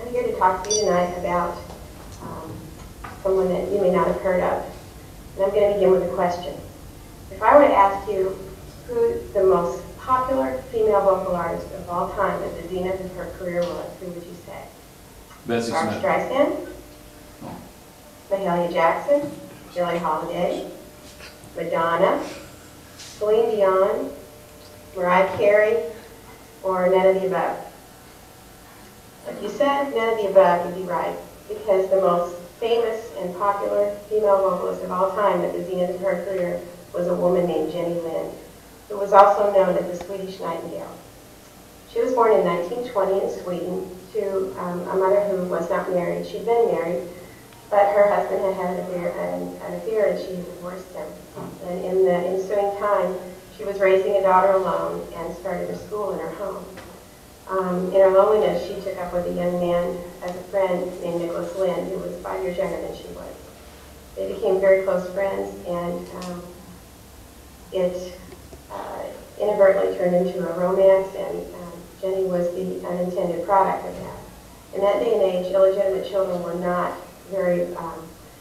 I'm here to talk to you tonight about someone that you may not have heard of. And I'm going to begin with a question. If I were to ask you who the most popular female vocal artist of all time at the zenith of her career was, who would you say? Bessie Barbra Smith. Streisand? Oh. Mahalia Jackson? Billie Holiday? Madonna? Celine Dion? Mariah Carey? Or none of the above? If you said none of the above, you'd be right, because the most famous and popular female vocalist of all time at the zenith of her career was a woman named Jenny Lind, who was also known as the Swedish Nightingale. She was born in 1920 in Sweden to a mother who was not married. She'd been married, but her husband had had an affair and she had divorced him. And in the ensuing time, she was raising a daughter alone and started a school in her home. In her loneliness, she took up with a young man as a friend named Nicholas Lind, who was 5 years younger than she was. They became very close friends, and it inadvertently turned into a romance, and Jenny was the unintended product of that. In that day and age, illegitimate children were not very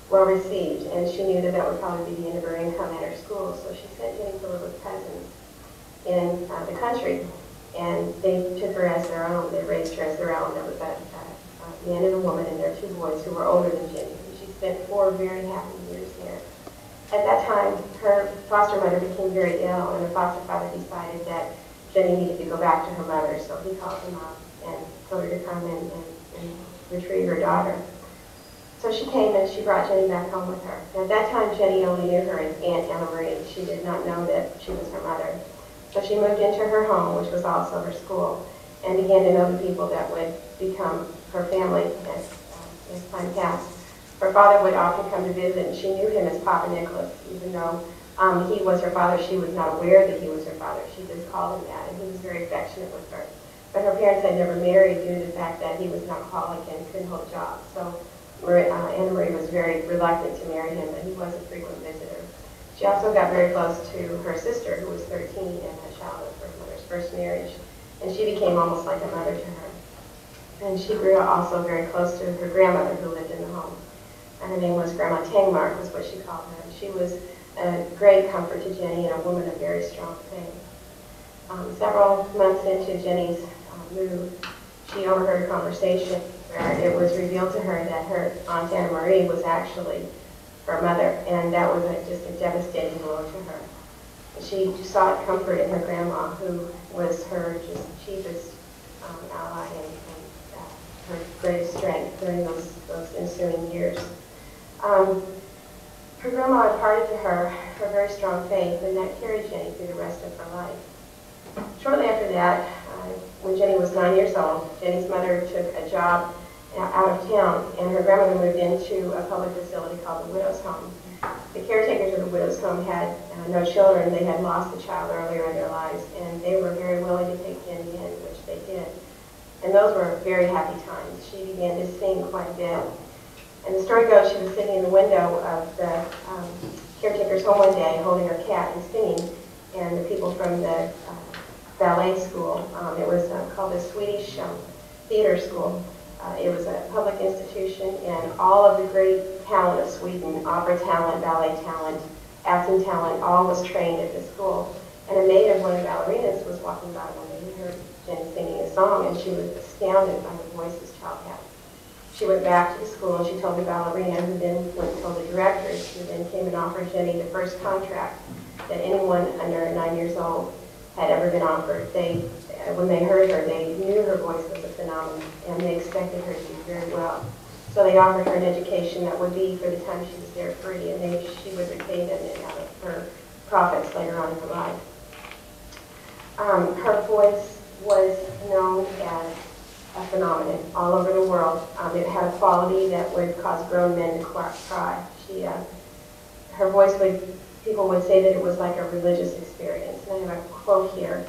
well received, and she knew that that would probably be the end of her income at her school, so she sent Jenny to live with cousins in the country. And they took her as their own. They raised her as their own. There was a man and a woman and their 2 boys who were older than Jenny. And she spent 4 very happy years there. At that time, her foster mother became very ill, and her foster father decided that Jenny needed to go back to her mother. So he called him up and told her to come and retrieve her daughter. So she came and she brought Jenny back home with her. And at that time, Jenny only knew her as Aunt Emma Marie. She did not know that she was her mother. So she moved into her home, which was also her school, and began to know the people that would become her family as time passed. Her father would often come to visit, and she knew him as Papa Nicholas, even though he was her father. She was not aware that he was her father. She just called him that, and he was very affectionate with her. But her parents had never married due to the fact that he was an alcoholic and couldn't hold a job. So Anna Marie was very reluctant to marry him, but he was a frequent visitor. She also got very close to her sister, who was 13 and a child of her mother's first marriage, and she became almost like a mother to her. And she grew also very close to her grandmother, who lived in the home. And her name was Grandma Tangmark, was what she called her. And she was a great comfort to Jenny and a woman of very strong faith. Several months into Jenny's move, she overheard a conversation where it was revealed to her that her Aunt Anna Marie was actually her mother, and that was just a devastating blow to her. She sought comfort in her grandma, who was her just chiefest ally and her greatest strength during those ensuing years. Her grandma imparted to her her very strong faith, and that carried Jenny through the rest of her life. Shortly after that, when Jenny was 9 years old, Jenny's mother took a job out of town, and her grandmother moved into a public facility called the Widow's Home. The caretakers of the Widow's Home had no children. They had lost a child earlier in their lives, and they were very willing to take Jenny in, which they did. And those were very happy times. She began to sing quite a bit. And the story goes she was sitting in the window of the caretaker's home one day holding her cat and singing, and the people from the ballet school, it was called the Swedish Theater School. It was a public institution, and all of the great talent of Sweden, opera talent, ballet talent, acting talent, all was trained at this school. And a maid of one of the ballerinas was walking by one day and heard Jenny singing a song, and she was astounded by the voice this child had. She went back to the school, and she told the ballerina, who then went and told the directors, who then came and offered Jenny the first contract that anyone under 9 years old had ever been offered. When they heard her, they knew her voice was a phenomenon, and they expected her to do very well. So they offered her an education that would be, for the time she was there, free, and she would repay them out of her profits later on in her life. Her voice was known as a phenomenon all over the world. It had a quality that would cause grown men to cry. Her voice people would say that it was like a religious experience. And I have a quote here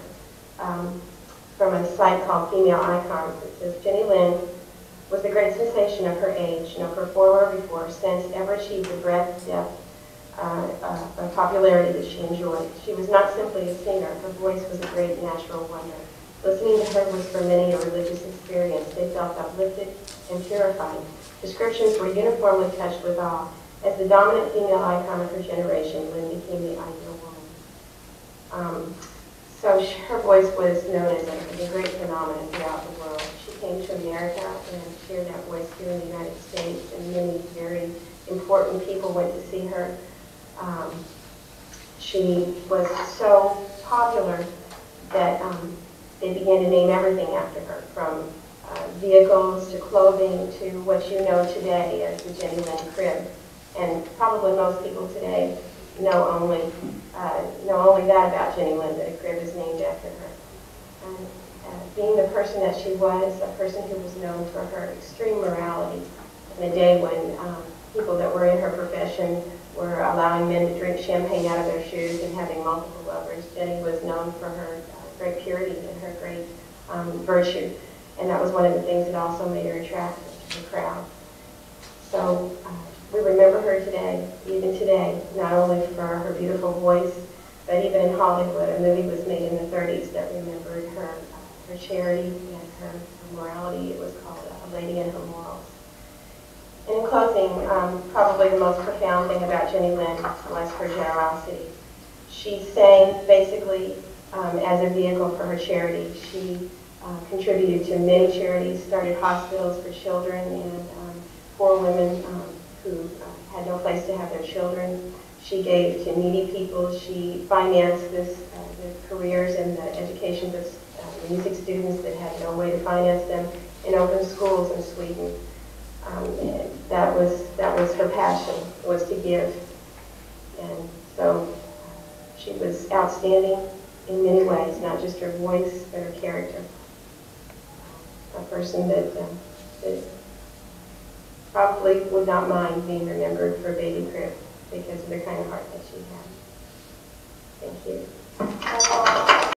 from a site called Female Icons. It says, Jenny Lind was the great sensation of her age, no performer before since ever achieved the breadth, depth, of popularity that she enjoyed. She was not simply a singer. Her voice was a great natural wonder. Listening to her was for many a religious experience. They felt uplifted and purified. Descriptions were uniformly touched with awe. As the dominant female icon of her generation, Lynn became the ideal woman. So her voice was known as a great phenomenon throughout the world. She came to America and shared that voice here in the United States, and many very important people went to see her. She was so popular that they began to name everything after her, from vehicles to clothing to what you know today as the Jenny Lind crib. And probably most people today know only that about Jenny Lind, that a crib is named after her. And being the person that she was, a person who was known for her extreme morality, in a day when people that were in her profession were allowing men to drink champagne out of their shoes and having multiple lovers, Jenny was known for her great purity and her great virtue. And that was one of the things that also made her attractive to the crowd. So we remember her today, even today, not only for her beautiful voice, but even in Hollywood, a movie was made in the 30s that remembered her charity and her morality. It was called A Lady and Her Morals. And in closing, probably the most profound thing about Jenny Lind was her generosity. She sang basically as a vehicle for her charity. She contributed to many charities, started hospitals for children and poor women who had no place to have their children. She gave to needy people. She financed the careers and the education of music students that had no way to finance them, and opened schools in Sweden. And that was her passion, was to give. And so she was outstanding in many ways, not just her voice, but her character. A person that probably would not mind being remembered for a baby crib because of the kind of heart that she had.